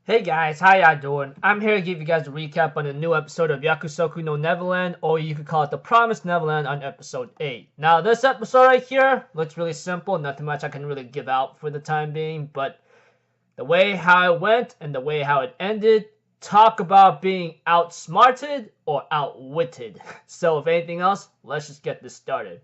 Hey guys, how y'all doing? I'm here to give you guys a recap on a new episode of Yakusoku no Neverland, or you could call it The Promised Neverland on episode 8. Now, this episode right here looks really simple, nothing much I can really give out for the time being, but the way how it went and the way how it ended, talk about being outsmarted or outwitted. So, if anything else, let's just get this started.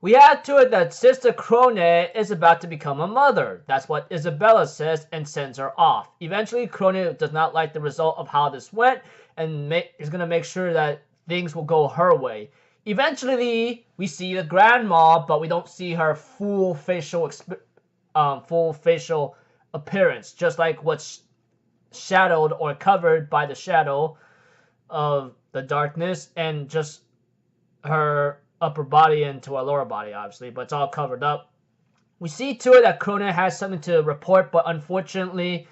We add to it that Sister Krone is about to become a mother. That's what Isabella says and sends her off. Eventually, Krone does not like the result of how this went and is going to make sure that things will go her way. Eventually, we see the grandma, but we don't see her full facial appearance, just like what's shadowed or covered by the shadow of the darkness and just her upper body and to her lower body, obviously, but it's all covered up. We see to it that Krone has something to report, but unfortunately,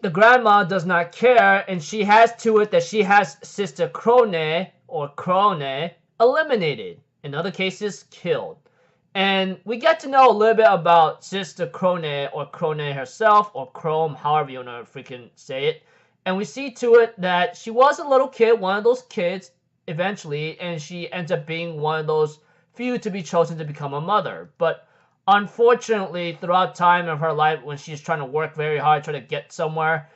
the grandma does not care, and she has to it that she has Sister Krone, or Krone, eliminated. In other cases, killed. And we get to know a little bit about Sister Krone, or Krone herself, or Chrome, however you want to freaking say it. And we see to it that she was a little kid, one of those kids, eventually, and she ends up being one of those few to be chosen to become a mother. But unfortunately, throughout time of her life, when she's trying to work very hard, trying to get somewhere,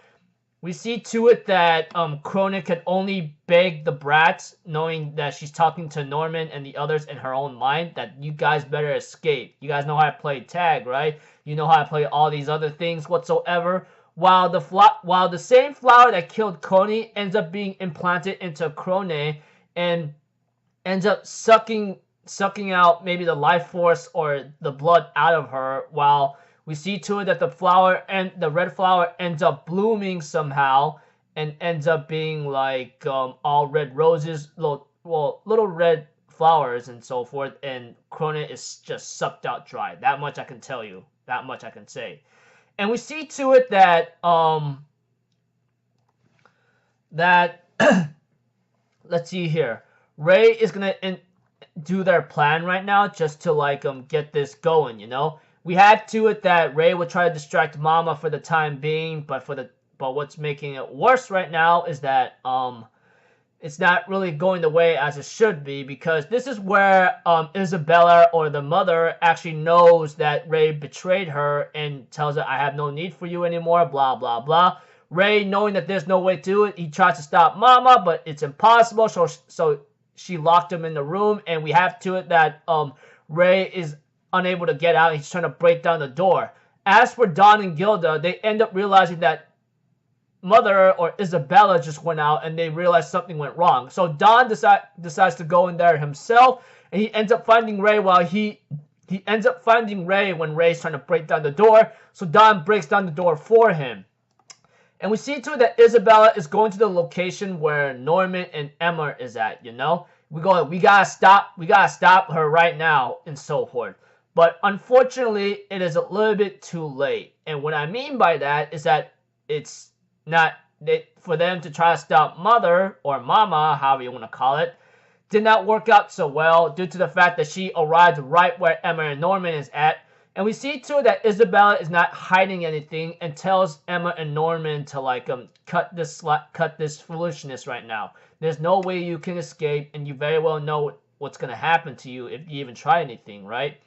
we see to it that Krone can only beg the brats, knowing that she's talking to Norman and the others in her own mind, that you guys better escape. You guys know how to play tag, right? You know how to play all these other things whatsoever. While the same flower that killed Coney ends up being implanted into Krone and ends up sucking out maybe the life force or the blood out of her, while we see to it that the flower and the red flower ends up blooming somehow and ends up being like all red roses, little red flowers and so forth, and Krone is just sucked out dry. That much I can tell you. That much I can say. And we see to it that let's see here. Ray is gonna do their plan right now just to like get this going, you know. We had to it that Ray would try to distract Mama for the time being, but what's making it worse right now is that it's not really going the way as it should be, because this is where Isabella, or the mother, actually knows that Ray betrayed her and tells her, I have no need for you anymore, blah blah blah. Ray, knowing that there's no way to do it, he tries to stop Mama, but it's impossible, so she locked him in the room, and we have to it that Ray is unable to get out. He's trying to break down the door. As for Don and Gilda, they end up realizing that Mother, or Isabella, just went out, and they realize something went wrong. So Don decides to go in there himself, and he ends up finding Ray he ends up finding Ray when Ray's trying to break down the door. So Don breaks down the door for him. And we see too that Isabella is going to the location where Norman and Emma is at, you know? We gotta stop her right now, and so forth. But unfortunately, it is a little bit too late. And what I mean by that is that it's not for them to try to stop Mother, or Mama, however you want to call it, did not work out so well due to the fact that she arrived right where Emma and Norman is at. And we see too that Isabella is not hiding anything and tells Emma and Norman to like cut this foolishness right now. There's no way you can escape, and you very well know what's gonna happen to you if you even try anything, right?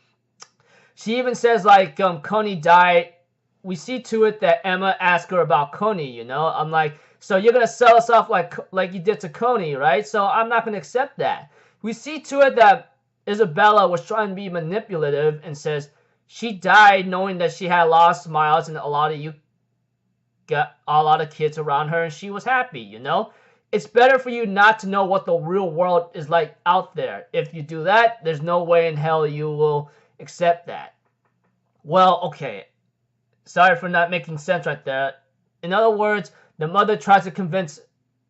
She even says like Coney died. We see to it that Emma asks her about Coney, you know? I'm like, so you're gonna sell us off like you did to Coney, right? So I'm not gonna accept that. We see to it that Isabella was trying to be manipulative and says she died knowing that she had a lot of smiles and a lot of kids around her, and she was happy, you know? It's better for you not to know what the real world is like out there. If you do that, there's no way in hell you will accept that. Well, okay. Sorry for not making sense right there. In other words, the mother tries to convince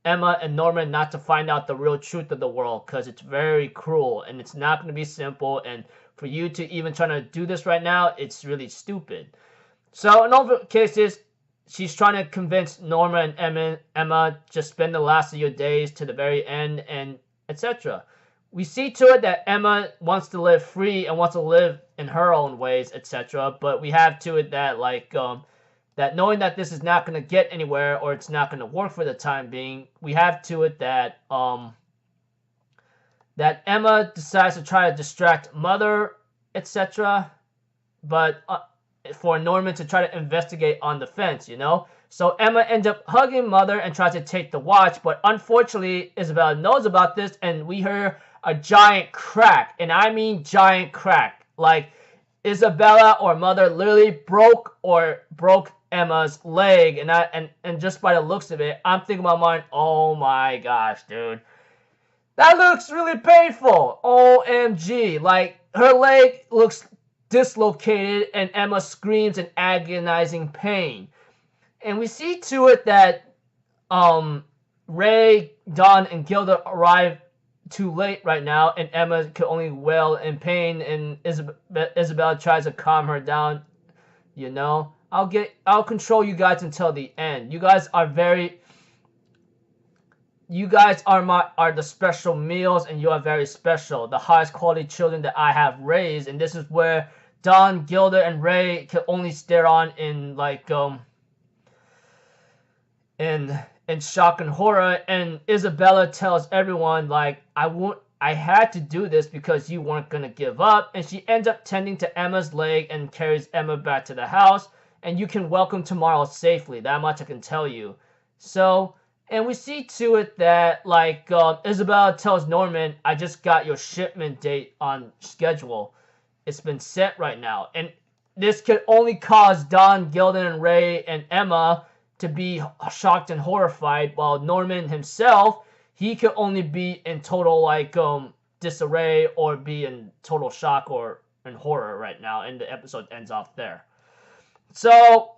Emma and Norman not to find out the real truth of the world, because it's very cruel and it's not going to be simple, and for you to even try to do this right now, it's really stupid. So in all cases, she's trying to convince Norma and Emma just spend the last of your days to the very end, and etc. We see to it that Emma wants to live free and wants to live in her own ways, etc. But we have to it that like that knowing that this is not going to get anywhere or it's not going to work for the time being, we have to it that that Emma decides to try to distract Mother, etc. But for Norman to try to investigate on the fence, you know? So Emma ends up hugging Mother and tries to take the watch, but unfortunately Isabella knows about this and we hear a giant crack, and I mean giant crack. Like Isabella or Mother literally broke Emma's leg, and just by the looks of it, I'm thinking in my mind, oh my gosh, dude. That looks really painful. OMG. Like, her leg looks dislocated and Emma screams in agonizing pain. And we see to it that Ray, Dawn, and Gilda arrive too late right now, and Emma can only wail in pain, and Isabella tries to calm her down. You know, I'll control you guys until the end. You guys are the special meals, and you are very special. The highest quality children that I have raised, and this is where Dawn, Gilda, and Ray can only stare on in like in shock and horror. And Isabella tells everyone like, I had to do this because you weren't gonna give up, and she ends up tending to Emma's leg and carries Emma back to the house, and you can welcome tomorrow safely. That much I can tell you. So, and we see to it that like Isabella tells Norman, I just got your shipment date on schedule. It's been set right now, and this could only cause Dawn, Gildan, and Ray and Emma to be shocked and horrified, while Norman himself, he could only be in total like disarray or be in total shock or in horror right now, and the episode ends off there. So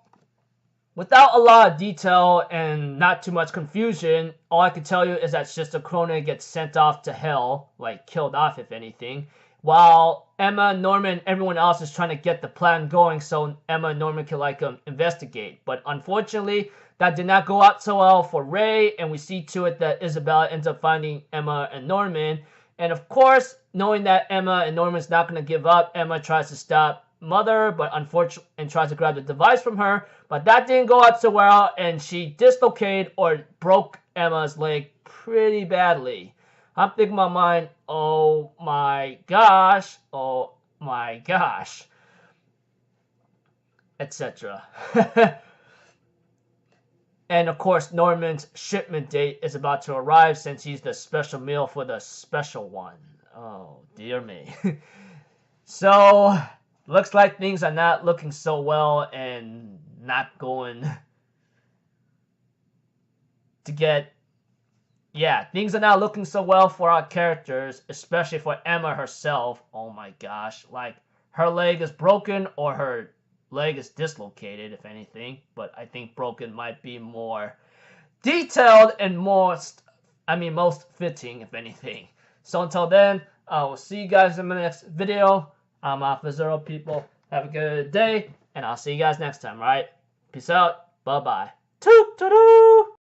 without a lot of detail and not too much confusion, all I can tell you is that Sister Krona gets sent off to hell, like killed off if anything, while Emma, Norman, everyone else is trying to get the plan going so Emma and Norman can like investigate. But unfortunately, that did not go out so well for Ray, and we see to it that Isabella ends up finding Emma and Norman. And of course, knowing that Emma and Norman's not going to give up, Emma tries to stop Mother, but unfortunately, and tries to grab the device from her. But that didn't go out so well, and she dislocated or broke Emma's leg pretty badly. I'm thinking in my mind, oh my gosh, etc. And of course, Norman's shipment date is about to arrive since he's the special meal for the special one. Oh, dear me. So, looks like things are not looking so well and not going to get... Yeah, things are not looking so well for our characters, especially for Emma herself. Oh my gosh, like, her leg is broken or her leg is dislocated, if anything. But I think broken might be more detailed and most fitting, if anything. So until then, I will see you guys in my next video. I'm Alpha Zero, people. Have a good day, and I'll see you guys next time, right? Peace out. Bye-bye. Toot-toot-toot!